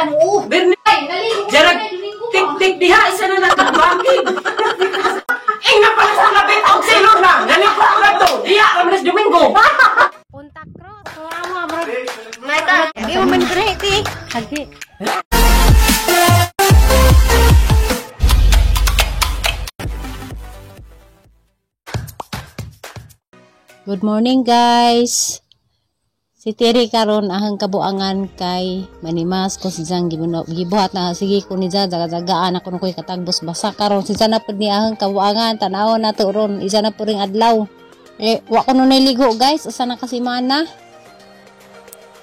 naglabada mo. Bernes. Jarag tik-tik diha isa na nakabangkid. Ina pala sa labit og silor na. Galing ko na to. Diha Lunes Domingo. Punta Cross. Wala bro. Mata. Di mo man great Hagi. Good morning guys. Si Terry karon ahang kabuangan kay Manimas ko si Jang gibuhat na sige ko ni Jang jaga-jagaan ako koy katagbos basa karon si Jana pud ni ahang kabuangan tan-awon nato ron isa na puring adlaw. Wa ko no niligo guys asa na kasimana.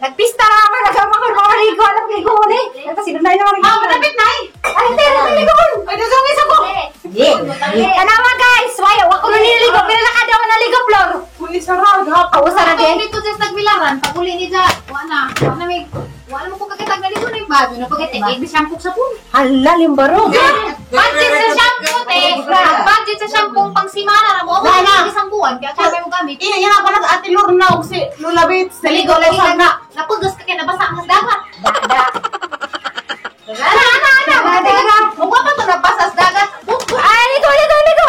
Nagpista na ako, nagsama ko mga ligo, alam ligo ni. Kasi doon na yung mga ligo. Manapit na Ay, hindi, ligo. Ay, nasungis ako. Tanawa guys, wako na niligo, pero nakadawa na ligo, Flor. Kuni sarag ha. Usa na din. Dito sa nagbilaran, paguli ni Ja, wala mo ko kakitag na ligo na yung bago, na pagkitigig, di shampoo sa pun. Hala, limbaro. Budget sa shampoo, te. Budget sa shampoo pang simana na mo. Wala. Isang buwan, kaya kaya mo gamit. Ina ako na ate Lor na og si Lulabit. Naligo lagi ka na. Napugas ka kaya nabasa ang dagat. Ana. Mukha pa to nabasa sa dagat. Ay, ligo. Ligo.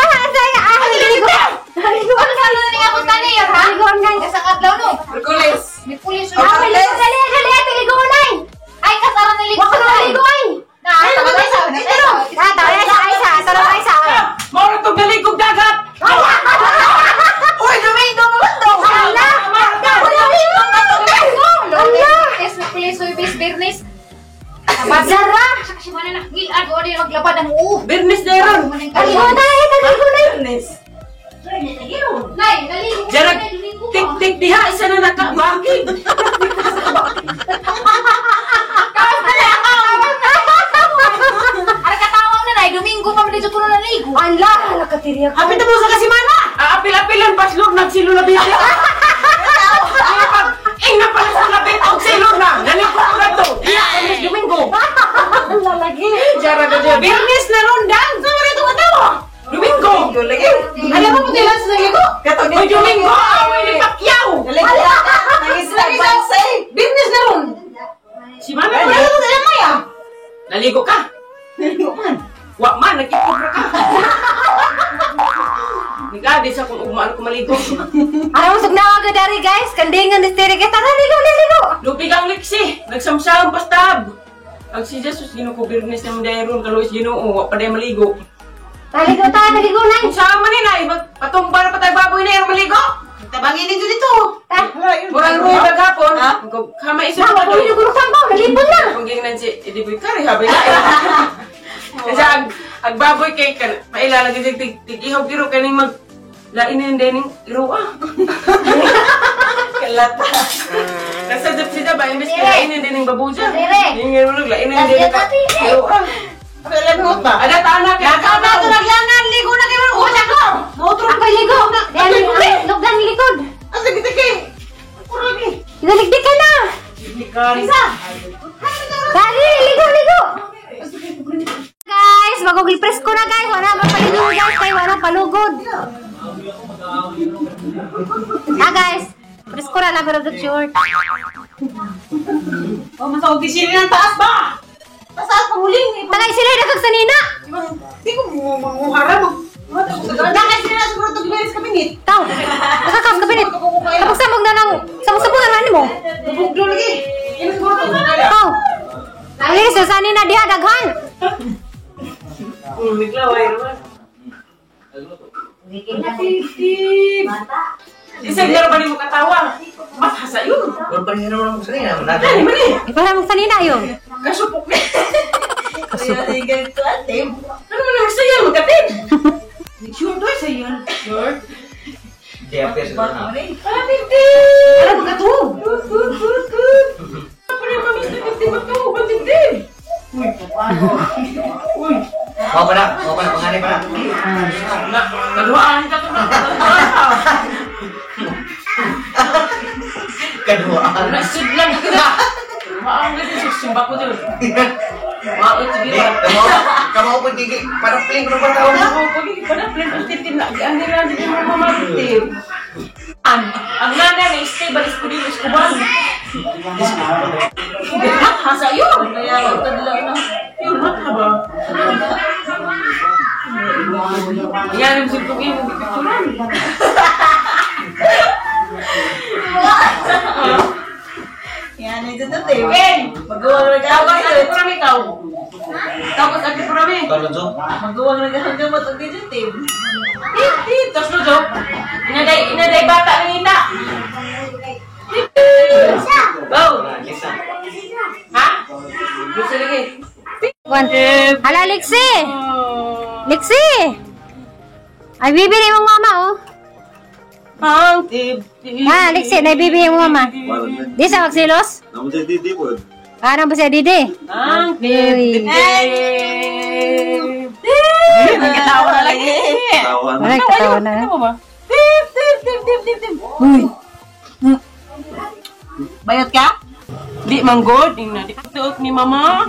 Ano sa lalo niya punta niya, ha? Ligo ngay. Kasang adlaw no. Merkulis. May pulis yun. Dali, ligo na. Ay, kasara na ligo. Wako na ligo ay. Tara isa. Mao to galigog dagat. Uy, Domingo mo to. Hala. Es na pulis so ibis Bernes. Bazara. Kasi mana nak gilan ko di maglabad ang uo. Bernes deron. Ligo na. Bernes. Nay, naligo. Jarag tik-tik diha isa na nakabangkid. Ara katawang na nay, Domingo pa man dito kuno naligo. Ala, nakatiriya ko. Apit mo sa kasimana. Apil-apilan paslor nagsilor na biya. Ina pala sa labit og silor na. Galing ko na to. Diha Lunes Domingo. Lalagi. Jarag na Bernes na rondan. Sorry to katawa. Domingo. Lagi. Alam mo puti lang sa ligo. Katong Domingo. Amoy ni Pacquiao. Bernes na ron. Si Mana Ano na. sa maya? Naligo ka. Naligo man. Wa man nagkipura ka. Nagadi sa kung ugmaan ko maligo. Aram usog na agad dari guys. Kandingan ni Terry kita ligo. Lupig ang liksi. Nagsamsam pastab. Ang si Jesus Ginoo Bernes na mandayron kalois Ginoo wa pa day maligo. Naligo na. Kung sama ni na patumba na patay baboy na yung maligo. Tabangin din dito. Murang ruy bagapon. Kama iso Tawa pa ko yung gurusang ko. Nalipon na. Kung gingnan si Ediboy Kari habi na. Kasi ag baboy kay kan mailalagay tig-ihaw giro kaning mag lain din iro ah. Kalata. Kasi dapsida ba imbes kay lain din babuja. Ingin mo lain din iro ah. Alam mo ba? Ada tanak ya. Nakaba to naglangan, ligo na kayo. Usa ko. Ako ligo. Lugdan likod. Asa kita kay? Kuragi. Naligdik ka na. Isa. Dali, ligo. Guys, magugil presko na guys. Wala magpaligo guys. Kaya wala palugod. Guys. Presko na lang pero short. Masa opisina ng taas ba? Saan pahuling? Tagay sila nagkagsanina. Di ko muharap. Nakay sila siguro to giberes kabinit. Tao. Nakakam ka pinit. Kapag samog na lang. Samog-samog ang ano mo. Bubugdo lagi. Ini siguro to. Tao. Alis, sasanin na diha daghan. Miglaway naman. Isa garo ba ni mo katawa? Mas hasa yun. Baru paling naman mo sanina. Mani. Ipara mong sanina yun. Kasupok na. Ganito ate. Ano mo na saya magkapit? Sure to sa yun. Sure. Dia apes na. Pinti. Ano ba to? Apa ni mamis na pinti ba to? Pinti. Uy. Mau pa na pangani pa na. Na, kaduaan ka to na. Kaduaan. Nasidlan ka na. Maang kasi susumba ko dito. Maang ito dito. Kamu pun gigi pada pling ko ba tawo? Ako, pada plan positif na. Ang nila din yung mamamatip. Ang nana ni stay balis ko dito sa kubang. Hasa yun. Kaya tadla na. Yun ba? Yan ang sintugin mo pipicturan. Yan, ito na tayo. Ben! Magawa na Tapos ka. ati purami ikaw. Tapos ati purami. Kalunso. Magawa na ka hanggang matag dito, Tim. Tapos no, Jo. Inaday bata ng ina. Go! Ha? Gusto lagi. Hala, Lixi! Lixi! Ay, bibili mong mama, oh. Ang tip-tip. Ha, Lixi, naibibili mong mama. Di sa magsilos? Namun di po. Ano ba siya, Didi? Ang Uy. tip-tip. Nagkatawa na lagi. Tawan. Wala, katawa na. Ano ba? Tip, tip, tip, tip, tip, tip. Bayot ka? Di manggod, ina di tuok ni mama.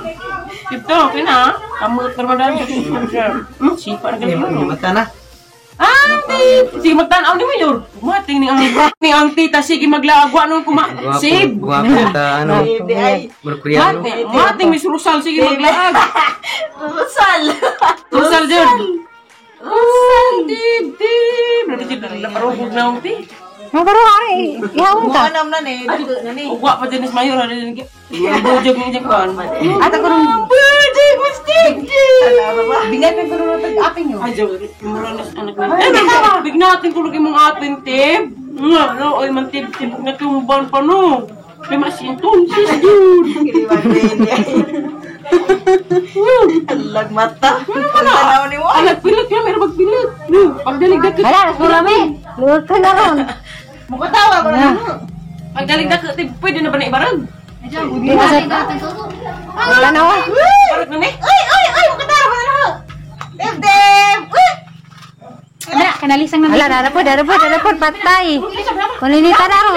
Sipto, okay na. Kamu permadan. Sipa na ganun. Mata na. Auntie, sige magtanaw ni Mayor. Mating ni ang tita sige maglaagwa nung save. Guwapo ta, ano. Baby, ay. Merkuryano. Mating Miss Rusal sige maglaag. Rusal. Rusal jud. Rusal tip. Nanti na parugog na ang ti. Ang baro hari, ihawon ka. Muanam na ni. Dito na ni. Ugwa pa din Miss Mayor ada din. Bojog ni Japan. At ako nung Bojog gusti. Bingay pa pero natag aping yo. Ajo, mura na anak na. Bignatin tulog imong atin tip. Nga, oy man tip na tumban pa no. May masintong sis dude. Alag mata. Tanaw ni mo. Anak pilit ya, meron magpilit. Pagdalig dakit. hala, surami. Luwag ka na ron. Mukatawa ba na? Pagdalig dakit, tip, pwede na ba na ibarag? Di na sa... Wala na, oh. Barag na ni? Ay, mukatawa ba na? Dem. Wala, kanalisang na. Wala, darapod, patay. Kuninita na ron.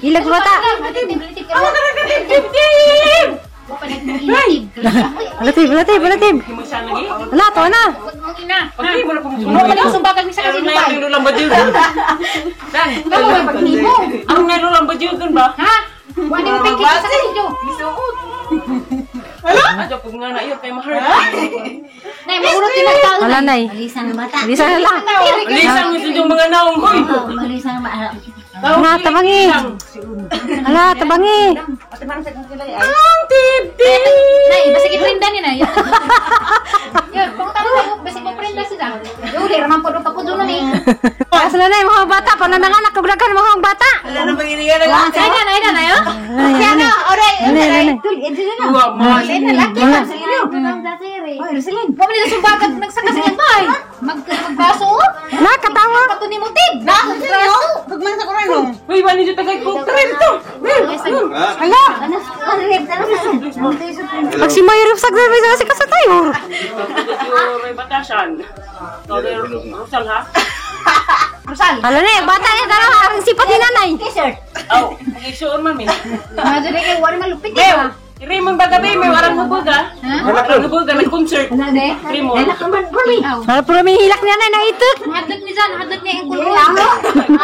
Ilag bata. Balatib. Himang siya lagi. Wala, to na. Pagdi mo na pumusunod. Ano ba sumbagan mi sa kasi Meron na yung lulang badyo. Dan, Ano ba pagnimo? ang may lulang badyo dun ba? Ha? Wala mo pekit sa kasi Ajo, pag nga na yun, kay mahal. Nay, maurot din ang tao. Wala, nay. Malisan na bata. Bisa na lang. Lisang nyo yung mga naong, hoy. Malisan na bata. Wala, tabangi. Wala, tabangi. Ang tip-tip. Nay, basta kiprinda ni na. Yun, kung tayo tayo, basta kiprinda sila. Yun, di raman po doon kapudo na ni. Asa na na yung mga bata. Pananangan, nakabragan mga bata. Wala na pangilingan na. Ay na yun. Ano? Ano? Uwa, mas. Kami nila sumbagan nagsaka sa bay. Magbaso. Nakatawa. Kato ni Mutid. Magbaso. Pagman sa kurang. Uy, wani dito tagay ko. Tren to. Hala. Pag si Mayroon sa grabe sa kasi tayo. May batasan. Rusal ha? Hala na yung bata niya. Tara, ang sipat ni nanay. T-shirt. Aw, mag-isuon man, min. Medyo na kayo, wala malupit eh. Raymond Bagabi, may warang hubuga. Warang hubuga, may concert. Ano de? Raymond. Hala, puro may hilak ni nanay na itot. Hadot ni Jan, hadot ni ang kulong.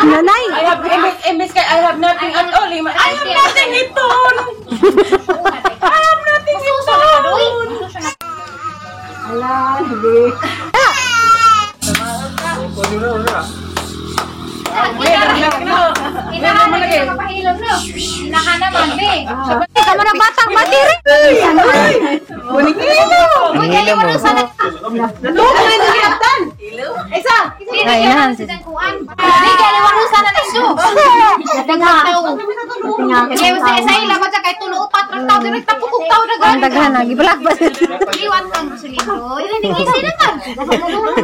Nanay. I have I have nothing at all. I have nothing ito. I have nothing ito. Ina naman lagi. Mapahilom no. Inaha naman be. Ikaw mo na batang matiri. Uy, kayo mo na sana. Isa. Ay, nahan. Hindi kayo mo na sana nito. Dagang tao. Kaya sa isa ilaban sa kay tulo upat ra tao direk tapukok tao Ang dagan. daghan na. Gibalak ba? Iwan kang silindro. Hindi ngisi naman.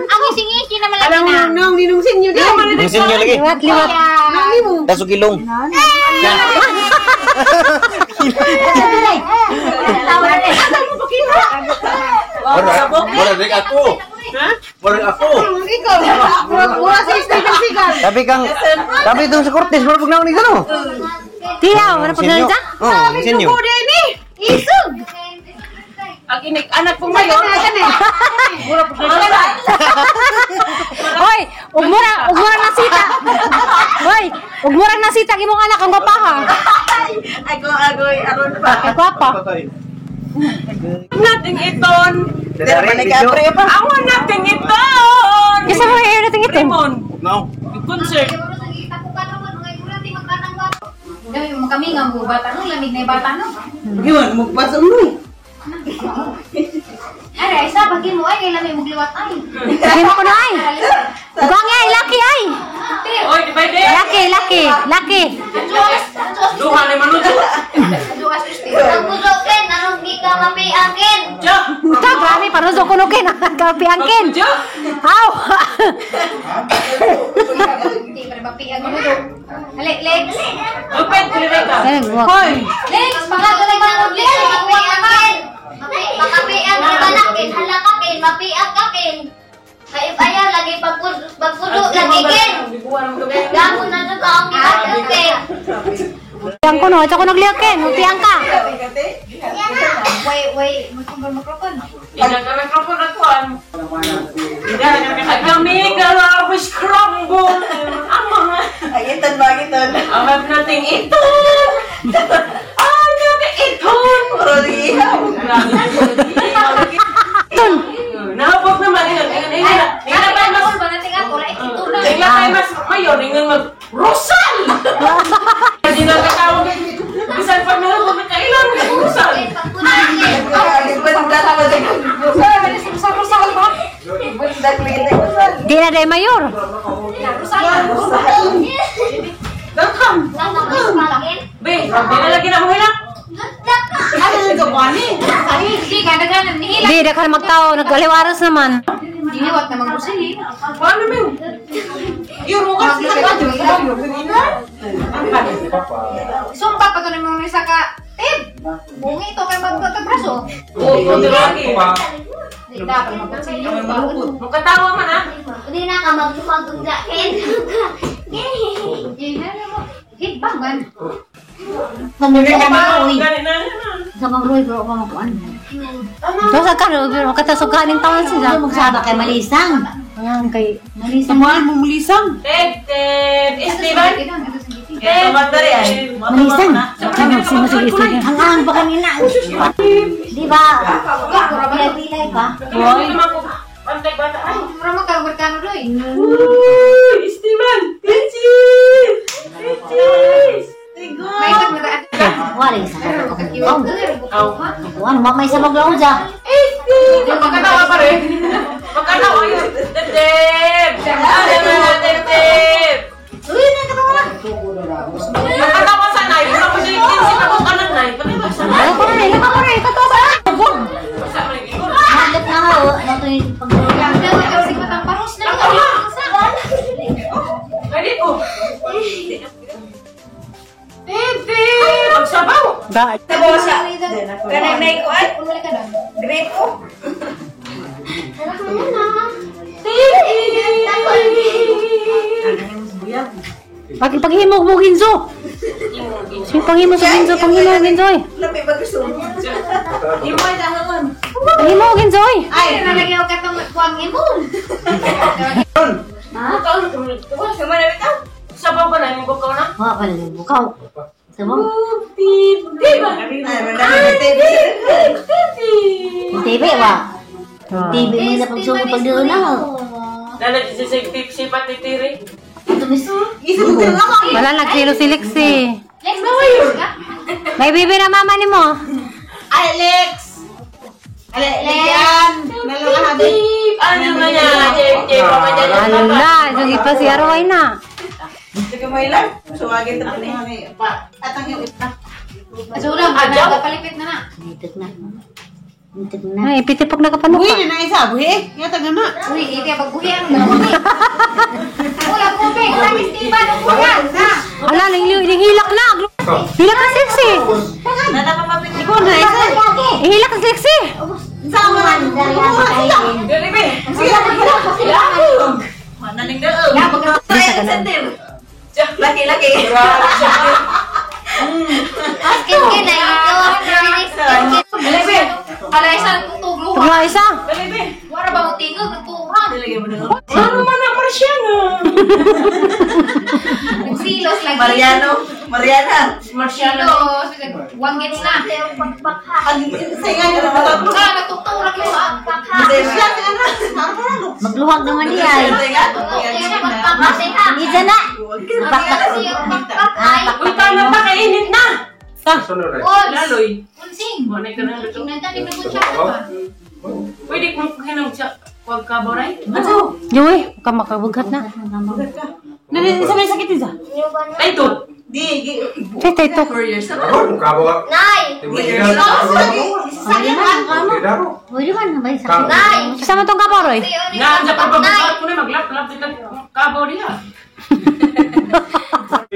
Ang ngisi naman lagi na. Nung ninungsin nyo din. Minsan nyo lagi. Liwat. Tasok ilong. Wala rin ako. Wala ako. Tapi itong sa Cortez, wala pag nakunig ka no? Tiyaw, wala pag nanay siya? Oo, minsan nyo. Isog. Ang anak pong mayon. Mura po siya. Hoy, ugmura nasita. Hoy, ugmura nasita imong anak ang bapaha. Agoy, aron pa. Ay, gwapa. Nating iton. Dari kapre pa. Awan nating iton. Kasi mo yung nating itin. Rimon. No. Concert. Kami nga mo bata no, lamig na yung bata no. Yun, magpasok mo eh. Ay, isa bagay mo ay kay lamig mo gliwat ay. Lagi mo ko na ay. Bugang ay, laki ay. Oy, di ba de? Laki. Duha ni manujo. Ang busokin, anong di ka mapiakin? Jo. Ito, grabe, parang so kunukin. Kapiangkin. Jo. Aw. Hindi ka na mapiakin mo do. Legs. Open ka. Hoy. Legs, pangalan na ng legs, mapiakin. Makapiak ka balakin, halakakin, mapiakakin. Kaya lagi pagpulo lagi kin. Gamon na to ang kinakakin. Yang kuno, ito ko nagliakin. Utiang ka. Wait, mikrofon. Ina ka mikrofon na kuan. Ina ka kami galawis crumble. Amang. Ay, itan ba, itan? Amag nating iton. Ay, nating iton. Puro di ihaw. Tun. Nahapot naman ina. Ina ba mas tingla tayo mas mayor ning mag Rosal. Hindi na katawag. Bisan pag nahapot na kailan Rosal. Di na day mayor. Be, dinalagi na mo hilak. Di, na ka magtao. Nagkaliwaras naman. Diniwat na mag-usili. Paano mo? Yun mo kasi Sumpa pa to ni mga isa ka. Bungi ito kay magkatabraso. Oo, lagi. Di dapat mag-usili. Magkatawa man ha. Hindi na ka magpagdakin. Hitbang man. Sa magruy, bro, ako makuan. Doon sa karo, bro, katasuganin taon sila. Magsaba kay Malisang. Ayan, kay... Malisang. Mahal mo Malisang. Ted, Esteban. Malisang. Sino sige, sige. Ang ahang pa kanina. Di ba? Pilay pa. Hoy. Pantay bata. Ay, Mura magkamerkano doy. uy, Esteban. Peaches. May nagdaan. Waring sa Kakiwag doy. Aw. Ano, mamay sa maglaon siya. Magkatawa pa rin. Magkatawa yun. Ted. Ano na, Ted. Uy, nakatawa na. Magkatawa sa nai. Ako siya yung kinsi na kung kanan nai. Pati ba sa nai? Ako rin, katawa. Sa rin, ikot. Magat na ako. Ano to yung paglaon? Dapat kasi matang paros na ito. Pwede po. Ted. Magsabaw. Ba? Kanang naikuan? Grape ko? Paghimog mo, Ginzo. Sige, paghimog sa Ginzo, paghimog, Ginzo. Labi ba gusto mo? Imoy dahangon. Paghimog, Ginzo. Ay, nalagay ako katong kuwangin mo. Sama na bitaw. Sabaw ba na yung bukaw na? Wala pala yung bukaw. Sama mo? Diba? Ay, madami na tayo. Yung TV ba? TV mo na pagsugod pag doon na. Lalagay si sipat ni Tiri. Ito miss. Wala, nagsilok-siliksi. Lex, mag-ayos ka? May bibi na mama ni mo. Alex! Alex! Ano na yan? Jay, pa man dyan. Ala, sige pa si Arway na. Sige mo ilan? Suwagin ito ni at ang yung ita. Asulang, palipit na na. Nitik na. Nitik na. Ay, pitipag na kapanuka. Uy, na isa, buhi. Yata nga na. Uy, hindi ka pagbuhian mo. Wala ko, Peg. Wala, Esteban. Wala, na. Ala, hilak na. Hilak na sexy. Ikaw na isa. Hilak na sexy. Sama na. Galibi. Manaling daog. Laki-laki. Skin na ito. Galibi. Ala, isang tutuglo. Tugma isa. Galibi. Wala ba mo tingog? Nagtuhan. Ano man ang Marciano? Nagsilos lagi. Mariano. Mariana. Marciano. One gets na. Saya nga yung tatlo. Natutong lagi mo. Magluhag naman niya ay. Hindi dyan na. Uy, tama pa, kainit na. Sunod rin. Laloy. Unsing. Manay ka na luto. Nagdali na po siya pa. Pwede kung hinong siya. Huwag ka ba rin? Joy, ka makabugat na. Sabay sakit din siya. Ay, ito. Tay to. 4 years na. Ako, kabo ka. Nay! Pwede man na ba yung sakit? Nay! Sama tong kaporoy. Nga, sa pagbabagat ko na maglap-lap din ka kabaw niya.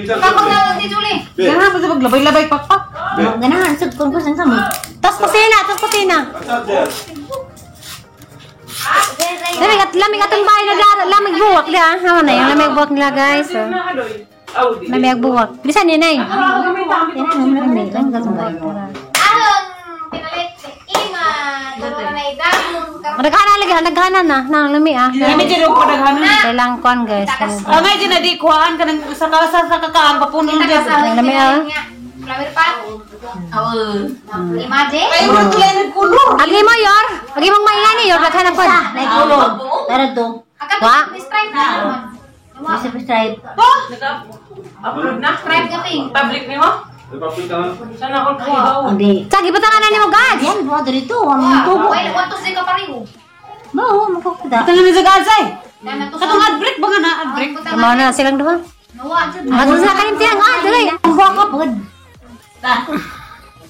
Kapag na, si Julie. Ganahan pa sa paglabay-labay pa. Ganahan, sugkon ko sa mo. Tos kusina. Lamig atong bahay na lamig buwak dia. Hawa na yung lamig buwak nila guys. So. Lamig buwak. Bisan yun ay. Ahong pinalit si Ima. Duro na idamon. Naghanan na. Nang lami ah. Kami dyan yung padaghanan. Kailang kon guys. May dyan na di kuhaan ka ng sa kakaang papunong dyan. Nang lami ah. Flower pa. Imagine. Ay, mo tulay ng kulo. Agi mo yor. Agi mong maingan yor. Naghanan kon. Like kulog. Pero to. Wa. Stripe na naman. Bisa stripe. Upload na? Stripe kami. Public ni mo? Saan ako kahibaw? Hindi. Sagi patangan ni mo guys. Yan, buwan dito. Ang tubo. Wait, wantos din ka pariho. No, makakita. Ito na sa gasay. Dahil natusok. Katong ad-break ba nga na ad-break? Tama na silang duha. Nawa, dyan. Ato sa kanin tiyang ah. Dali. Ang buwan ka po.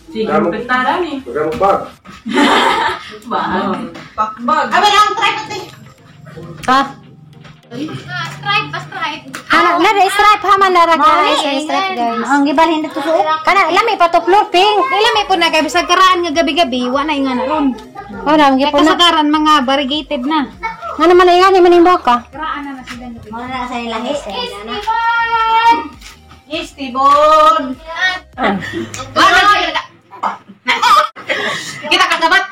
Sige, pagtara ni. Magkamugbag. Pakbag. Abi lang, try pati. Ha? Stripe pa, stripe. Nara stripe haman nara guys. Stripe guys. Ang gibal hindi to suot. Kana lami pa to floor pink. Lami po na kay bisag karaan nga gabi-gabi, wa na nga na ron. Oh, nang Kaya gipon na. kasagaran mga variegated na. Nga naman ay ngani maning boka. Karaan na sila. Muna na sa ilahi. Yes, Tibon. Kita kagabat.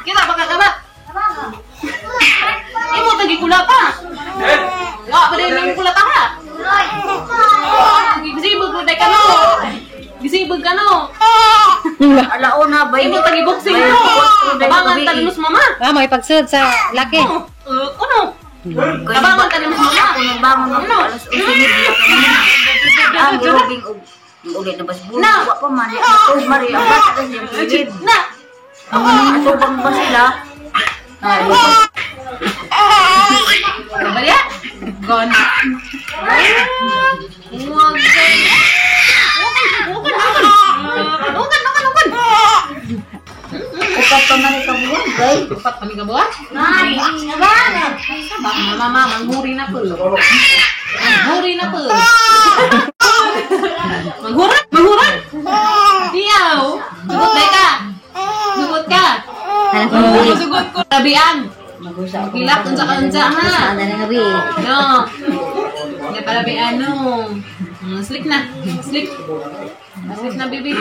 Kita ba kagabat? Imo tagi kula pa. Ya, pa din kula ta ha. Gisibog ko dai kano. Gisibog kano. Alao na ba? Imo tagi boxing ko. Tabangan tanus mama. Ah, may pagsud sa laki. Ano? Tabangan tanus mama. Kung bangon mo alas 11 ang gilubing ulit na bas bulo. Wa pa man. Ito mari ang bata kasi yung pilid. Na. Ang mga atubang ba sila? Ano ba yan? Gone. Upat pa man ito buwan, bay. Upat pa ni kabuan? Ay, Mama, manghuri na po. Manghuri na po. Manghuran? Manghuran? Tiyaw. Sugot na ka. Sugot ka. anak ko. Sugot ko. Tabian. Mag-usap ako. Hilak unsa-unsa ha. Sana na gabi. No. Hindi pala may ano. Slick na. Slick. Slick na, baby.